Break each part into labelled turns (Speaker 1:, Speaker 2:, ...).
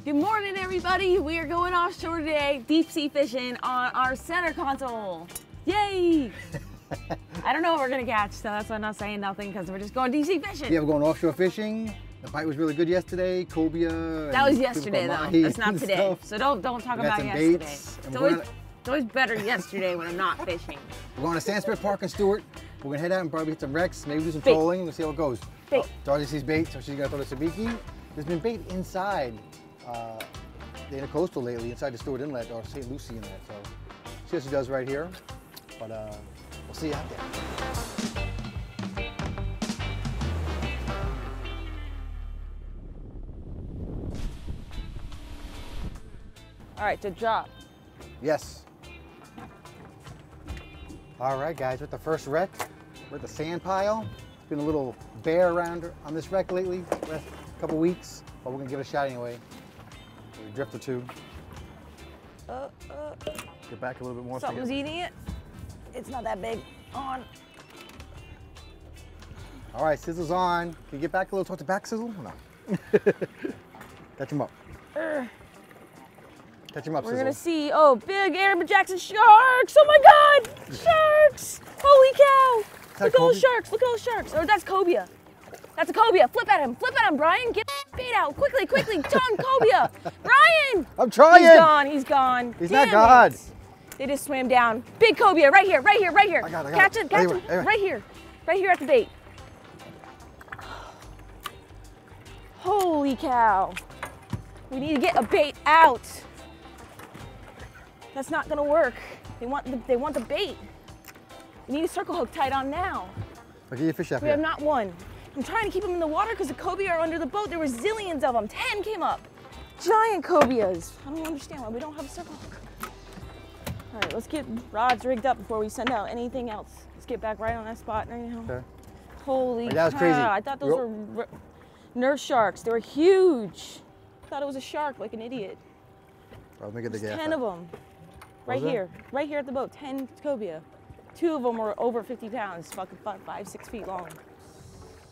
Speaker 1: Good morning, everybody. We are going offshore today, deep sea fishing on our center console. Yay! I don't know what we're gonna catch, so that's why I'm not saying nothing, because we're just going deep sea fishing.
Speaker 2: Yeah, we're going offshore fishing. The bite was really good yesterday, cobia.
Speaker 1: That was yesterday, though. That's not today. So don't talk about yesterday. It's always better yesterday when I'm not fishing.
Speaker 2: We're going to Sandspear Park in Stuart. We're gonna head out and probably hit some wrecks, maybe do some trolling. We'll see how it goes.
Speaker 1: Bait.
Speaker 2: Darcy sees bait, so she's gonna throw the sabiki. There's been bait inside the intercoastal lately, inside the Stuart Inlet or St. Lucie Inlet. So see what she does right here. But we'll see you out there.
Speaker 1: All right, to drop.
Speaker 2: Yes. All right, guys, we're at the first wreck. We're at the sand pile. It's been a little bare around on this wreck lately, last couple weeks, but we're gonna give it a shot anyway. We drift or two. Get back a little bit more.
Speaker 1: Something's eating it. It's not that big. On.
Speaker 2: All right, sizzle's on. Can you get back a little towards the back, sizzle? No. Catch him up. Catch him up,
Speaker 1: We're
Speaker 2: sizzle.
Speaker 1: gonna see, big amberjacks and sharks. Oh my God, sharks. Holy cow. Look at those sharks, look at those sharks. Oh, that's cobia. That's a cobia. Flip at him, Brian. Get bait out, quickly. Tongue cobia. Brian.
Speaker 2: I'm trying.
Speaker 1: He's gone.
Speaker 2: He's
Speaker 1: Damn
Speaker 2: not gone.
Speaker 1: They just swam down. Big cobia, right here.
Speaker 2: I got it.
Speaker 1: Catch it.
Speaker 2: Anyway.
Speaker 1: Right here at the bait. Holy cow. We need to get a bait out. That's not gonna work. They want the bait. We need a circle hook tied on now.
Speaker 2: I'll get your fish out
Speaker 1: We
Speaker 2: here.
Speaker 1: have not one. I'm trying to keep them in the water because the cobia are under the boat. There were zillions of them. 10 came up. Giant cobias. I don't understand why we don't have a circle hook. All right, let's get rods rigged up before we send out anything else. Let's get back right on that spot right now.
Speaker 2: Okay.
Speaker 1: Holy cow.
Speaker 2: That was crazy.
Speaker 1: I thought those were nurse sharks. They were huge. I thought it was a shark like an idiot.
Speaker 2: Let me get the
Speaker 1: There's
Speaker 2: gas
Speaker 1: 10
Speaker 2: out.
Speaker 1: of them. Right here at the boat, 10 cobia. 2 of them were over 50 pounds, fucking 5, 6 feet long.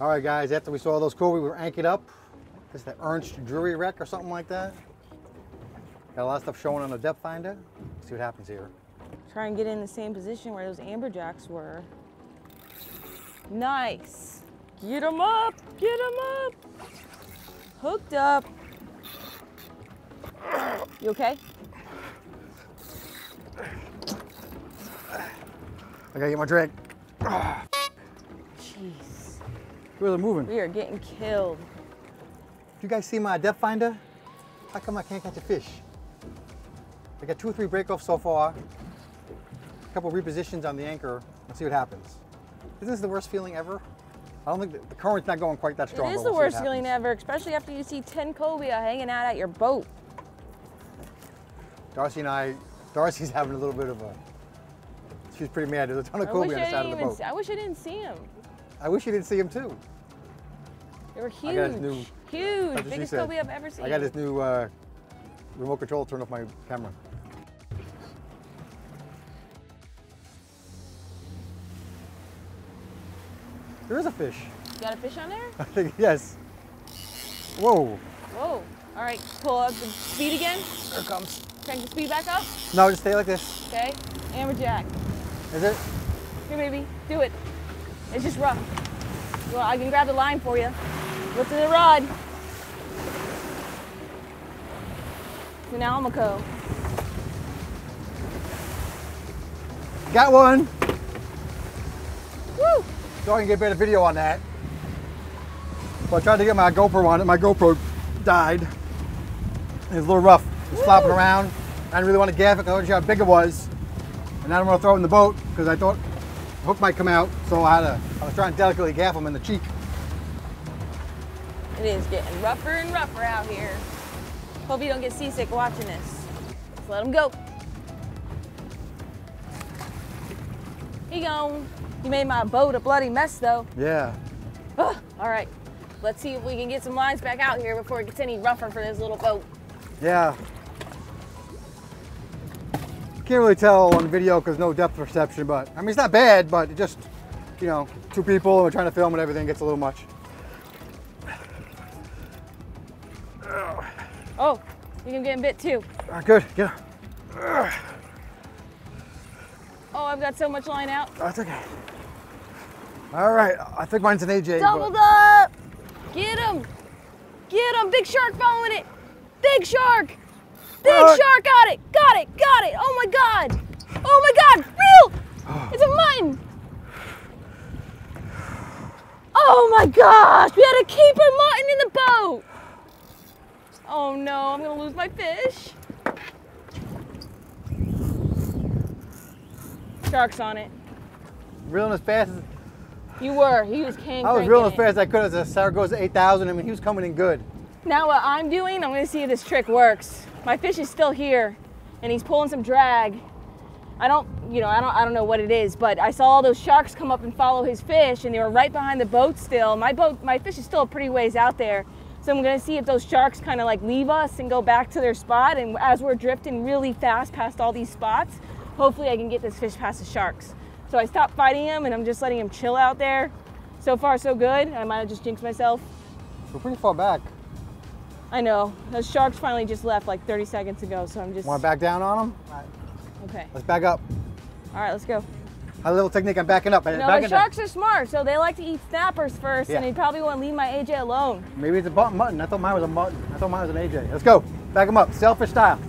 Speaker 2: All right, guys, after we saw those cobia, we were anchored up. This is the Ernst Drury wreck or something like that. Got a lot of stuff showing on the depth finder. Let's see what happens here.
Speaker 1: Try and get in the same position where those amberjacks were. Nice. Get them up. Hooked up. You okay?
Speaker 2: I gotta get my drag.
Speaker 1: Jeez.
Speaker 2: Where's it moving?
Speaker 1: We are getting killed.
Speaker 2: Do you guys see my depth finder? How come I can't catch a fish? I got 2 or 3 breakoffs so far. A couple repositions on the anchor. Let's see what happens. Isn't this the worst feeling ever? I don't think the current's not going quite that strong.
Speaker 1: It is the worst feeling ever, especially after you see 10 cobia hanging out at your boat.
Speaker 2: Darcy's having a little bit of a, she's pretty mad. There's a ton of cobia on the side of the boat.
Speaker 1: I wish I didn't see him.
Speaker 2: I wish you didn't see him too.
Speaker 1: They were huge.
Speaker 2: I got this new,
Speaker 1: huge, biggest cobia I've ever seen.
Speaker 2: I got this new remote control to turn off my camera. There is a fish.
Speaker 1: You got a fish on there?
Speaker 2: I think, yes. Whoa.
Speaker 1: Whoa. All right, pull up the speed again.
Speaker 2: Here it comes.
Speaker 1: Crank the speed back up.
Speaker 2: No, just stay like this.
Speaker 1: Okay, amberjack.
Speaker 2: Is it?
Speaker 1: Here, baby, do it. It's just rough. Well, I can grab the line for you. Look to the rod. It's an Almaco.
Speaker 2: Got one.
Speaker 1: Woo!
Speaker 2: So I can get a better video on that. But I tried to get my GoPro on it. My GoPro died. It was a little rough. It's flopping around. I didn't really want to gaff it because I wasn't sure how big it was. And I didn't want to throw it in the boat because I thought the hook might come out. So I was trying to delicately gaff him in the cheek.
Speaker 1: It is getting rougher and rougher out here. Hope you don't get seasick watching this. Just let them go. He gone. You made my boat a bloody mess though.
Speaker 2: Yeah.
Speaker 1: All right, let's see if we can get some lines back out here before it gets any rougher for this little boat.
Speaker 2: Yeah. Can't really tell on video because no depth perception, but I mean, it's not bad, but it just, you know, 2 people and we're trying to film and everything gets a little much.
Speaker 1: Oh, You can get bit too.
Speaker 2: All right, good. Yeah.
Speaker 1: Oh, I've got so much line out.
Speaker 2: That's okay. All right, I think mine's an AJ.
Speaker 1: Doubled up. Get him. Get him. Big shark following it. Big shark. Big shark. Got it. Got it. Got it. Oh my God. Oh my God. Real. It's a mutton. Oh my gosh. We had a keeper mutton in the boat. Oh no, I'm going to lose my fish. Shark's on it.
Speaker 2: Reeling as fast as
Speaker 1: You were. He was king.
Speaker 2: I was reeling as fast as I could as the sour goes to 8,000. I mean, he was coming in good.
Speaker 1: Now what I'm doing, I'm going to see if this trick works. My fish is still here, and he's pulling some drag. I don't know what it is, but I saw all those sharks come up and follow his fish, and they were right behind the boat still. My fish is still a pretty ways out there, so I'm going to see if those sharks kind of like leave us and go back to their spot. And as we're drifting really fast past all these spots, hopefully I can get this fish past the sharks. So I stopped fighting him, and I'm just letting him chill out there. So far, so good. I might have just jinxed myself.
Speaker 2: We're pretty far back.
Speaker 1: I know. Those sharks finally just left like 30 seconds ago, so I'm just...
Speaker 2: Want to back down on them?
Speaker 1: Okay.
Speaker 2: Let's back up.
Speaker 1: All right, let's go.
Speaker 2: A little technique, I'm backing up.
Speaker 1: No, the sharks are smart, so they like to eat snappers first, and they probably want to leave my AJ alone.
Speaker 2: Maybe it's a mutton. I thought mine was a mutton. I thought mine was an AJ. Let's go. Back them up. Sailfish style.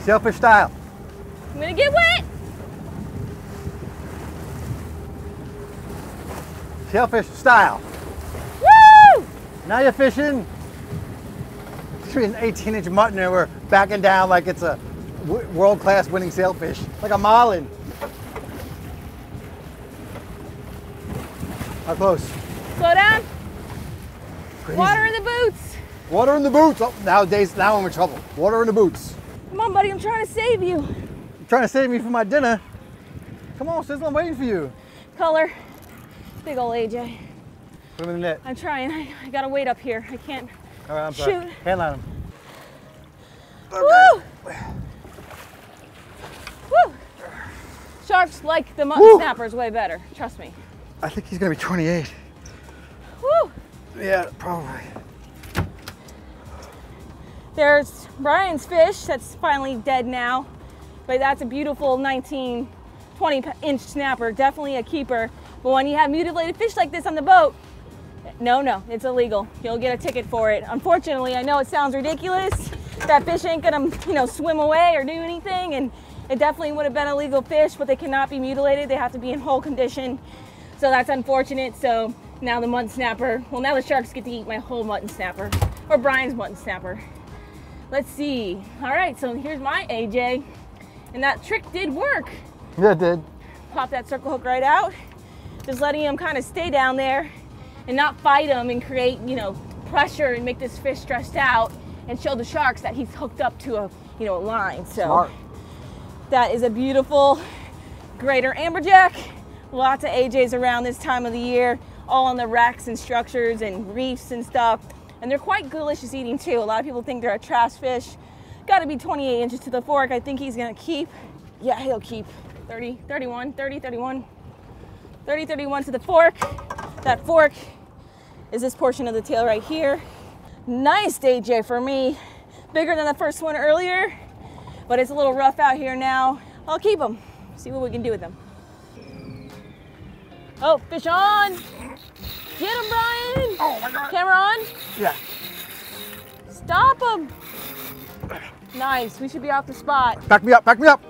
Speaker 2: Sailfish style.
Speaker 1: I'm gonna get wet.
Speaker 2: Sailfish style.
Speaker 1: Woo!
Speaker 2: Now you're fishing. Between an 18-inch mutton and we're backing down like it's a world-class winning sailfish, like a marlin. How close?
Speaker 1: Slow down.
Speaker 2: Crazy.
Speaker 1: Water in the boots.
Speaker 2: Water in the boots. Oh, now I'm in trouble. Water in the boots.
Speaker 1: Come on, buddy. I'm trying to save you.
Speaker 2: You're trying to save me from my dinner. Come on, Sizzle. I'm waiting for you.
Speaker 1: Color. Big old AJ.
Speaker 2: Put him in the net.
Speaker 1: I'm trying. I gotta wait up here. I can't.
Speaker 2: All right, I'm sorry.
Speaker 1: Shoot.
Speaker 2: Handline him.
Speaker 1: Okay. Woo! Woo! Sharks like the mutton snappers way better. Trust me.
Speaker 2: I think he's gonna be 28.
Speaker 1: Woo!
Speaker 2: Yeah, probably.
Speaker 1: There's Brian's fish that's finally dead now, but that's a beautiful 19, 20-inch snapper, definitely a keeper. But when you have mutilated fish like this on the boat, no, it's illegal. You'll get a ticket for it. Unfortunately, I know it sounds ridiculous. That fish ain't gonna, swim away or do anything, and it definitely would have been a legal fish, but they cannot be mutilated. They have to be in whole condition. So that's unfortunate. So now the mutton snapper, well, now the sharks get to eat my whole mutton snapper, or Brian's mutton snapper. Let's see. All right, so here's my AJ, and that trick did work.
Speaker 2: Yeah, it did.
Speaker 1: Pop that circle hook right out, just letting him kind of stay down there and not fight him and create, pressure and make this fish stressed out and show the sharks that he's hooked up to a, a line. So
Speaker 2: smart.
Speaker 1: That is a beautiful greater amberjack. Lots of AJs around this time of the year, all on the wrecks and structures and reefs and stuff. And they're quite delicious eating too. A lot of people think they're a trash fish. Got to be 28 inches to the fork. I think he's gonna keep. Yeah, he'll keep 30, 31, 30, 31. 30, 31 to the fork. That fork is this portion of the tail right here. Nice AJ for me. Bigger than the first one earlier, but it's a little rough out here now. I'll keep him. See what we can do with them. Oh, fish on. Get him, Brian.
Speaker 2: Oh my God.
Speaker 1: Camera on?
Speaker 2: Yeah.
Speaker 1: Stop him. Nice, we should be off the spot.
Speaker 2: Back me up, back me up.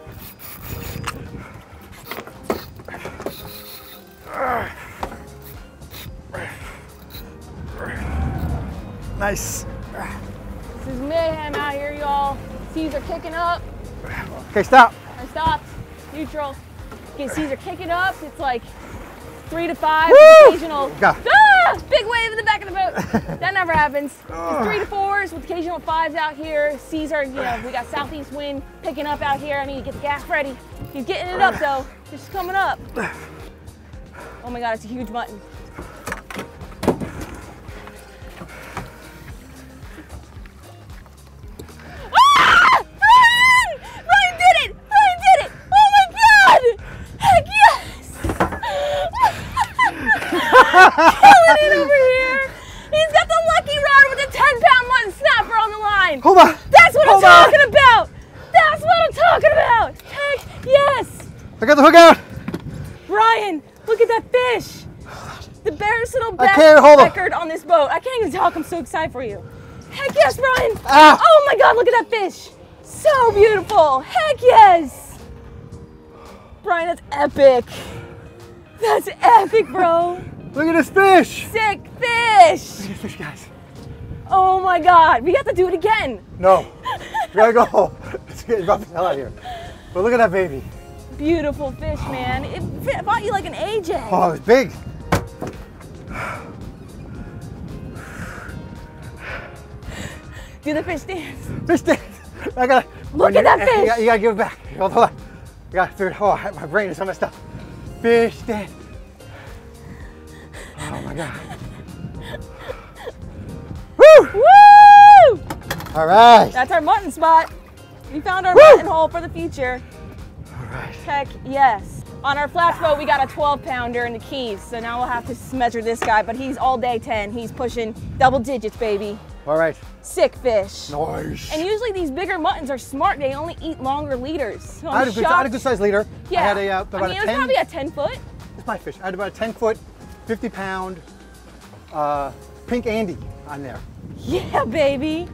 Speaker 2: Nice.
Speaker 1: This is mayhem out here, y'all. Seas are kicking up.
Speaker 2: Okay, stop.
Speaker 1: I stopped. Neutral. Okay, seas are kicking up. It's like 3 to 5. Occasional. Big wave in the back of the boat. That never happens. It's 3 to 4s with occasional 5s out here. Seas are, we got southeast wind picking up out here. I need to get the gas ready. He's getting it up though. It's coming up. Oh my God, it's a huge mutton. Killing it over here. He's got the lucky rod with Brian.
Speaker 2: Hold on.
Speaker 1: That's what I'm talking about. That's what I'm talking about. Heck yes.
Speaker 2: I got the hook out.
Speaker 1: Brian, look at that fish. The personal best record on this boat. I can't even talk. I'm so excited for you. Heck yes, Brian.
Speaker 2: Ah.
Speaker 1: Oh my God, look at that fish. So beautiful. Heck yes. Brian, that's epic. That's epic, bro.
Speaker 2: Look at this fish.
Speaker 1: Sick fish.
Speaker 2: Look at this fish, guys.
Speaker 1: Oh my God, we have to do it again.
Speaker 2: No, we gotta go. Let's get the hell out of here. But look at that baby.
Speaker 1: Beautiful fish, man. It bought you like an AJ.
Speaker 2: Oh, it's big.
Speaker 1: Do the fish dance.
Speaker 2: Fish dance. I gotta.
Speaker 1: Look at that fish.
Speaker 2: You gotta give it back. Hold on. I gotta figure it out. Oh, my brain is so messed up. Fish dance. Oh my God. Woo!
Speaker 1: Woo!
Speaker 2: All right.
Speaker 1: That's our mutton spot. We found our mutton hole for the future.
Speaker 2: All right.
Speaker 1: Heck yes. On our flats boat, we got a 12-pounder in the Keys, so now we'll have to measure this guy, but he's all day 10. He's pushing double digits, baby.
Speaker 2: All right.
Speaker 1: Sick fish.
Speaker 2: Nice.
Speaker 1: And usually these bigger muttons are smart. They only eat longer leaders. So
Speaker 2: I had a good sized leader.
Speaker 1: Yeah.
Speaker 2: I had about
Speaker 1: it was probably a 10-foot.
Speaker 2: It's my fish. I had about a 10-foot, 50-pound pink Andy on there.
Speaker 1: Yeah, baby.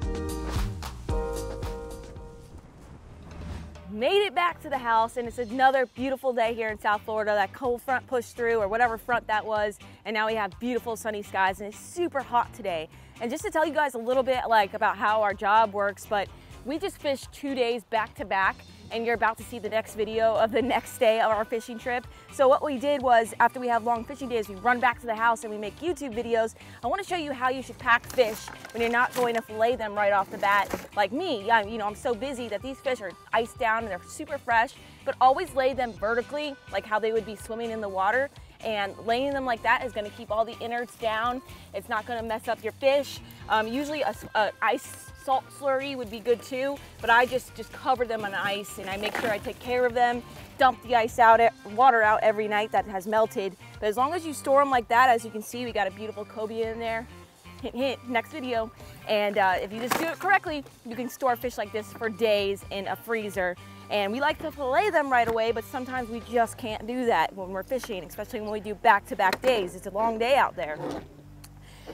Speaker 1: Made it back to the house, and it's another beautiful day here in South Florida. That cold front pushed through, or whatever front that was, and now we have beautiful sunny skies, and it's super hot today. And just to tell you guys a little bit about how our job works, but we just fished 2 days back to back, and you're about to see the next video of the next day of our fishing trip. So what we did was, after we have long fishing days, we run back to the house and we make YouTube videos. I want to show you how you should pack fish when you're not going to fillet them right off the bat. Like me, I'm so busy that these fish are iced down and they're super fresh, but always lay them vertically, like how they would be swimming in the water. And laying them like that is going to keep all the innards down. It's not going to mess up your fish. Usually a ice salt slurry would be good too, but I just cover them in ice, and I make sure I take care of them, dump the ice out, water out every night that has melted. But as long as you store them like that, as you can see, we got a beautiful cobia in there. Hint, hint, next video. And if you just do it correctly, you can store fish like this for days in a freezer. And we like to fillet them right away, but sometimes we just can't do that when we're fishing, especially when we do back-to-back days. It's a long day out there.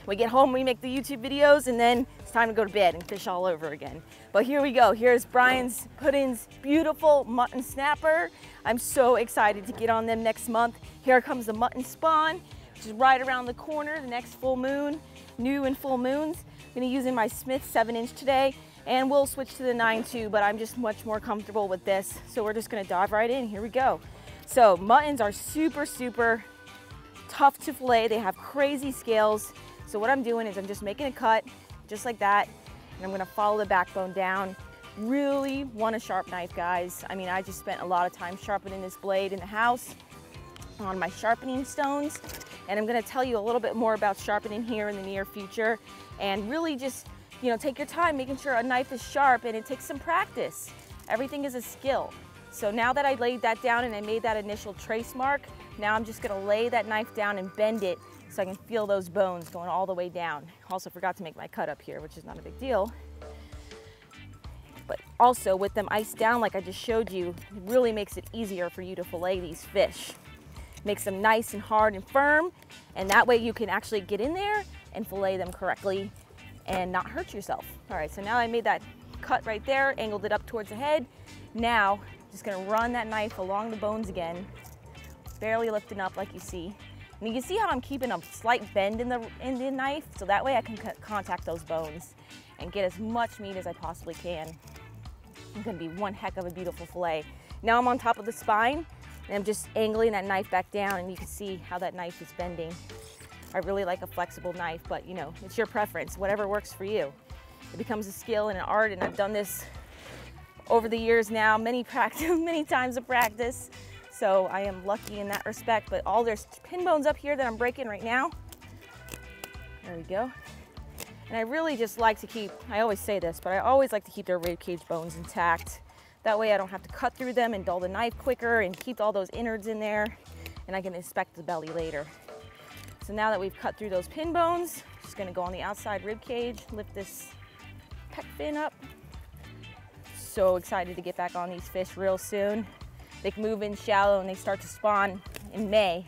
Speaker 1: We get home, we make the YouTube videos, and then it's time to go to bed and fish all over again. But here we go. Here's Puddin's beautiful mutton snapper. I'm so excited to get on them next month. Here comes the mutton spawn, which is right around the corner, the next full moon, new and full moons. I'm gonna be using my Smith 7-inch today, and we'll switch to the 9.2, but I'm just much more comfortable with this. So we're just gonna dive right in. Here we go. So muttons are super, super tough to fillet. They have crazy scales. So what I'm doing is I'm just making a cut, just like that, and I'm gonna follow the backbone down. Really want a sharp knife, guys. I mean, I just spent a lot of time sharpening this blade in the house on my sharpening stones, and I'm gonna tell you a little bit more about sharpening here in the near future, and really just, take your time making sure a knife is sharp, and it takes some practice. Everything is a skill. So now that I laid that down and I made that initial trace mark, now I'm just gonna lay that knife down and bend it so I can feel those bones going all the way down. Also forgot to make my cut up here, which is not a big deal. But also with them iced down like I just showed you, it really makes it easier for you to fillet these fish. Makes them nice and hard and firm, and that way you can actually get in there and fillet them correctly and not hurt yourself. All right, so now I made that cut right there, angled it up towards the head. Now, just gonna run that knife along the bones again, barely lifting up like you see. And you can see how I'm keeping a slight bend in the knife, so that way I can contact those bones and get as much meat as I possibly can. It's gonna be one heck of a beautiful fillet. Now I'm on top of the spine, and I'm just angling that knife back down, and you can see how that knife is bending. I really like a flexible knife, but it's your preference, whatever works for you. It becomes a skill and an art, and I've done this over the years now, many times of practice. So I am lucky in that respect, but there's pin bones up here that I'm breaking right now. There we go. And I really just like to keep, I always say this, but I always like to keep their rib cage bones intact. That way I don't have to cut through them and dull the knife quicker and keep all those innards in there, and I can inspect the belly later. So now that we've cut through those pin bones, just gonna go on the outside rib cage, lift this pec fin up. So excited to get back on these fish real soon. They can move in shallow and they start to spawn in May.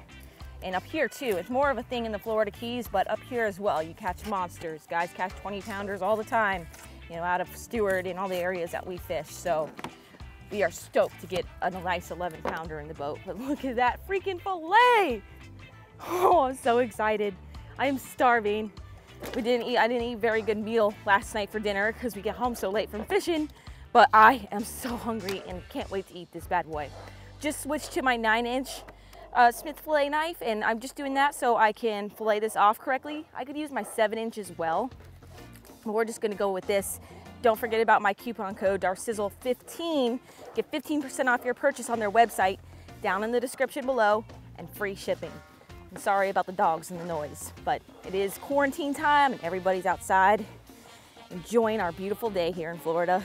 Speaker 1: And up here too, it's more of a thing in the Florida Keys, but up here as well, you catch monsters. Guys catch 20-pounders all the time, you know, out of Stuart and all the areas that we fish. So we are stoked to get a nice 11-pounder in the boat. But look at that freaking fillet. Oh, I'm so excited. I am starving. I didn't eat a very good meal last night for dinner because we get home so late from fishing, but I am so hungry and can't wait to eat this bad boy. Just switched to my 9-inch Smith fillet knife, and I'm just doing that so I can fillet this off correctly. I could use my 7-inch as well, but we're just gonna go with this. Don't forget about my coupon code DARCIZZLE15. Get 15% off your purchase on their website, down in the description below, and free shipping. I'm sorry about the dogs and the noise, but it is quarantine time and everybody's outside enjoying our beautiful day here in Florida.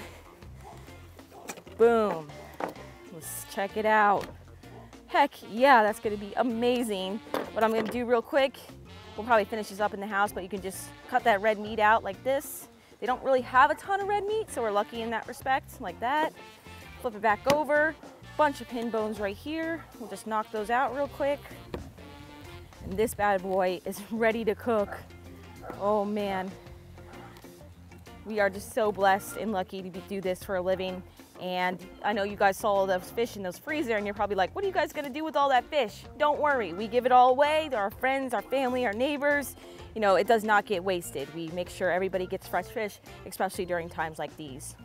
Speaker 1: Boom. Let's check it out. Heck yeah, that's gonna be amazing. What I'm gonna do real quick, we'll probably finish this up in the house, but you can just cut that red meat out like this. They don't really have a ton of red meat, so we're lucky in that respect, like that. Flip it back over. Bunch of pin bones right here. We'll just knock those out real quick. And this bad boy is ready to cook. Oh man. We are just so blessed and lucky to do this for a living. And I know you guys saw all those fish in those freezer and you're probably like, what are you guys gonna do with all that fish? Don't worry, we give it all away to our friends, our family, our neighbors. You know, it does not get wasted. We make sure everybody gets fresh fish, especially during times like these.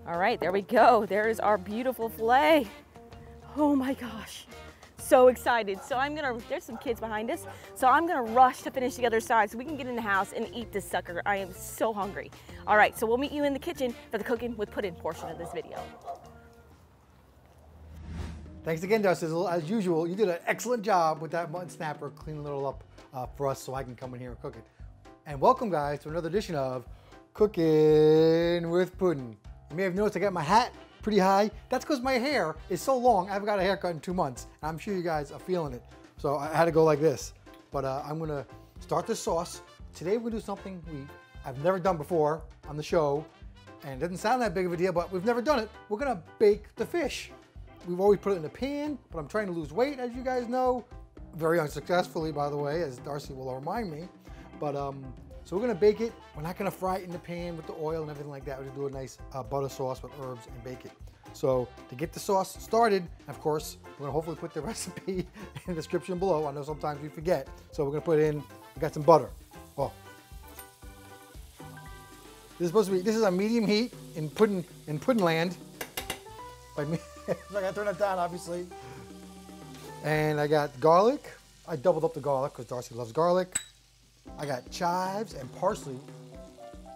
Speaker 1: All right, there we go. There's our beautiful fillet. Oh my gosh, so excited. So there's some kids behind us, so I'm gonna rush to finish the other side so we can get in the house and eat this sucker. I am so hungry. All right, so we'll meet you in the kitchen for the cooking with Puddin portion of this video.
Speaker 2: Thanks again, Darcizzle. As usual, you did an excellent job with that mutton snapper, cleaning it all up for us so I can come in here and cook it. And welcome, guys, to another edition of Cooking with Puddin. You may have noticed I got my hat pretty high. That's because my hair is so long. I haven't got a haircut in 2 months. I'm sure you guys are feeling it. So I had to go like this. But I'm gonna start this sauce. Today we're gonna do something I've never done before on the show. And it doesn't sound that big of a deal, but we've never done it. We're gonna bake the fish. We've always put it in a pan, but I'm trying to lose weight, as you guys know. Very unsuccessfully, by the way, as Darcy will remind me. But so we're gonna bake it. We're not gonna fry it in the pan with the oil and everything like that. We're gonna do a nice butter sauce with herbs and bake it. So to get the sauce started, of course, we're gonna hopefully put the recipe in the description below. I know sometimes we forget. So we're gonna put in, we got some butter. Oh. This is a medium heat in Puddin land. By me, I gotta turn it down, obviously. And I got garlic. I doubled up the garlic because Darcy loves garlic. I got chives and parsley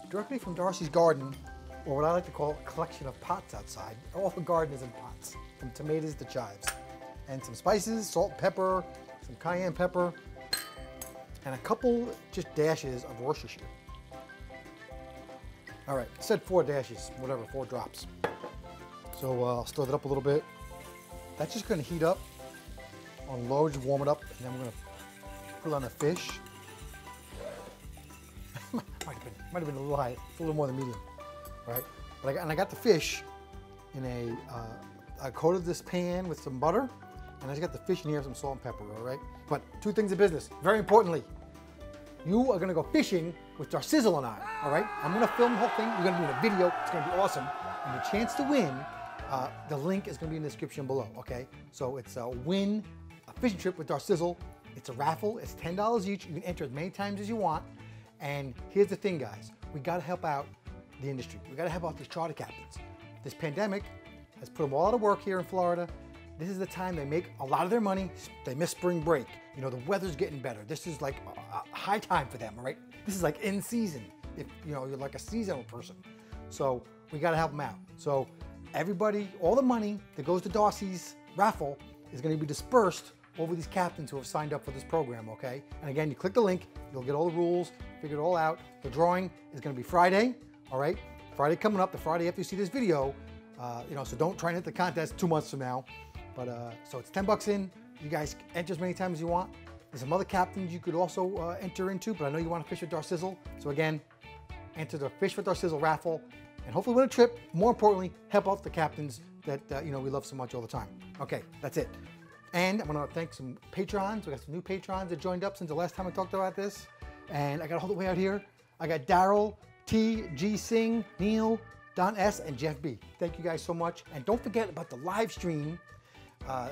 Speaker 2: directly from Darcy's garden, or what I like to call a collection of pots outside. All the garden is in pots, from tomatoes to chives. And some spices, salt, pepper, some cayenne pepper, and a couple just dashes of Worcestershire. All right, I said 4 dashes, whatever, 4 drops. So I'll stir that up a little bit. That's just gonna heat up on low, just warm it up, and then we're gonna put it on the fish. might have been a little high, it's a little more than medium, right? But I got the fish in I coated this pan with some butter, and I just got the fish in here with some salt and pepper, all right? But 2 things of business, very importantly. You are gonna go fishing with Darcizzle and I, all right? I'm gonna film the whole thing. We're gonna do a video. It's gonna be awesome. And the chance to win, the link is gonna be in the description below, okay? So it's a fishing trip with Darcizzle. It's a raffle. It's $10 each. You can enter as many times as you want. And here's the thing, guys. We gotta help out the industry. We gotta help out these charter captains. This pandemic has put them all out of work here in Florida. This is the time they make a lot of their money. They miss spring break. You know, the weather's getting better. This is like a high time for them, all right? This is like in season, if you know, you're like a seasonal person. So we gotta help them out. So everybody, all the money that goes to Darcy's raffle is gonna be dispersed over these captains who have signed up for this program, okay? And again, you click the link, you'll get all the rules, figure it all out. The drawing is gonna be Friday, all right? Friday coming up, the Friday after you see this video, you know, so don't try and hit the contest 2 months from now. But so it's 10 bucks in. You guys enter as many times as you want. There's some other captains you could also enter into, but I know you want to fish with Darcizzle. So again, enter the Fish with Our Sizzle raffle, and hopefully win a trip. More importantly, help out the captains that you know we love so much all the time. Okay, that's it. And I want to thank some patrons. We got some new patrons that joined up since the last time I talked about this. And I got all the way out here. I got Daryl, T, G Singh, Neil, Don S, and Jeff B. Thank you guys so much. And don't forget about the live stream.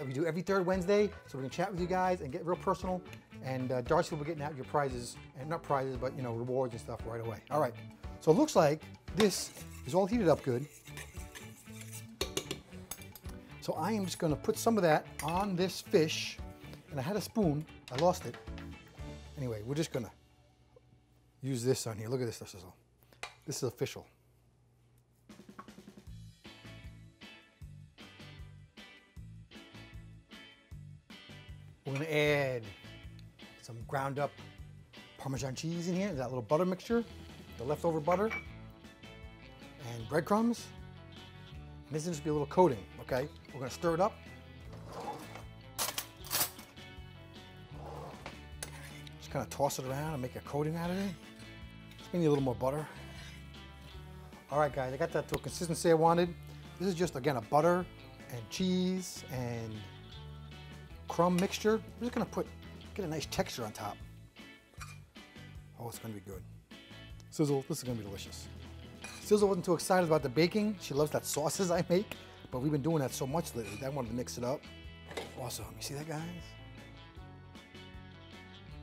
Speaker 2: We do every third Wednesday, so we can chat with you guys and get real personal. And Darcy will be getting out your prizes, and not prizes, but you know, rewards and stuff right away. All right, so it looks like this is all heated up good. So I am just gonna put some of that on this fish, and I had a spoon, I lost it. Anyway, we're just gonna use this on here. Look at this sizzle. This is official. We're gonna add some ground up Parmesan cheese in here, that little butter mixture, the leftover butter, and breadcrumbs. And this is just be a little coating, okay? We're gonna stir it up. Just kind of toss it around and make a coating out of it. Just need a little more butter. All right, guys, I got that to a consistency I wanted. This is just, again, a butter and cheese and crumb mixture. I'm just gonna get a nice texture on top. Oh, it's gonna be good. Sizzle, this is gonna be delicious. Sizzle wasn't too excited about the baking. She loves that sauces I make, but we've been doing that so much lately that I wanted to mix it up. Awesome, you see that, guys?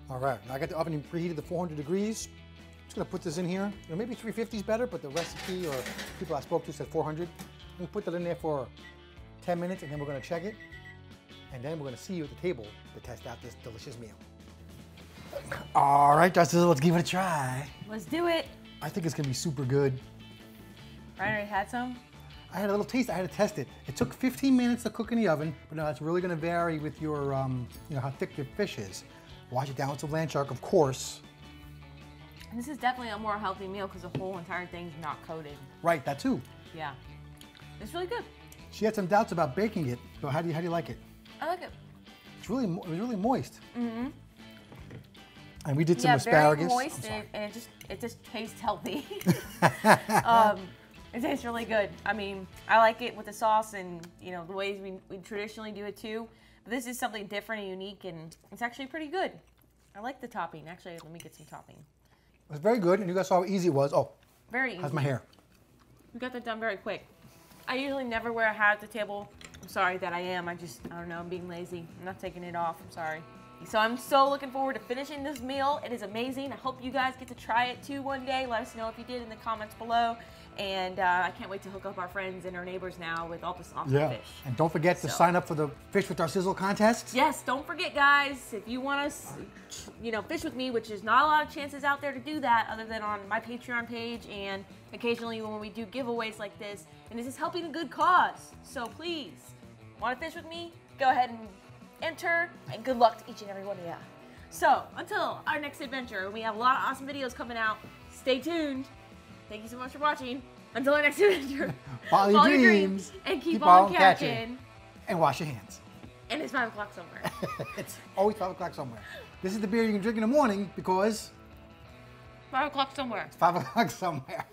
Speaker 2: All right, now I got the oven preheated to 400 degrees. Just gonna put this in here. You know, maybe 350 is better, but the recipe or people I spoke to said 400. I'm gonna put that in there for 10 minutes, and then we're gonna check it. And then we're gonna see you at the table to test out this delicious meal. All right, Darcy, let's give it a try.
Speaker 1: Let's do it.
Speaker 2: I think it's gonna be super good.
Speaker 1: Ryan already had some?
Speaker 2: I had a little taste, I had to test it. It took 15 minutes to cook in the oven, but no, it's really gonna vary with your, you know, how thick your fish is. Wash it down with some land shark, of course.
Speaker 1: This is definitely a more healthy meal because the whole entire thing's not coated.
Speaker 2: Right, that too.
Speaker 1: Yeah, it's really good.
Speaker 2: She had some doubts about baking it, but how do you like it?
Speaker 1: I like it.
Speaker 2: It was really moist.
Speaker 1: Mm-hmm.
Speaker 2: And we did some asparagus.
Speaker 1: Very moist, and it just tastes healthy. It tastes really good. I mean, I like it with the sauce and you know the ways we traditionally do it too. But this is something different and unique, and it's actually pretty good. I like the topping. Actually, let me get some topping.
Speaker 2: It was very good, and you guys saw how easy it was. Oh,
Speaker 1: very easy.
Speaker 2: how's my hair?
Speaker 1: We got that done very quick. I usually never wear a hat at the table. I'm sorry that I am. I don't know, I'm being lazy. I'm not taking it off, I'm sorry. So I'm so looking forward to finishing this meal. It is amazing. I hope you guys get to try it too one day. Let us know if you did in the comments below. And I can't wait to hook up our friends and our neighbors now with all this awesome fish.
Speaker 2: And don't forget to sign up for the Fish with Our Sizzle contest.
Speaker 1: Yes, don't forget, guys, if you want to, you know, fish with me, which is not a lot of chances out there to do that other than on my Patreon page and occasionally when we do giveaways like this. And this is helping a good cause. So please, want to fish with me? Go ahead and enter, and good luck to each and every one of you. So until our next adventure, we have a lot of awesome videos coming out. Stay tuned. Thank you so much for watching. Until our next adventure,
Speaker 2: follow your dreams
Speaker 1: and keep on catching.
Speaker 2: And wash your hands.
Speaker 1: And it's 5 o'clock somewhere.
Speaker 2: It's always 5 o'clock somewhere. This is the beer you can drink in the morning because
Speaker 1: 5 o'clock somewhere.
Speaker 2: it's 5 o'clock somewhere.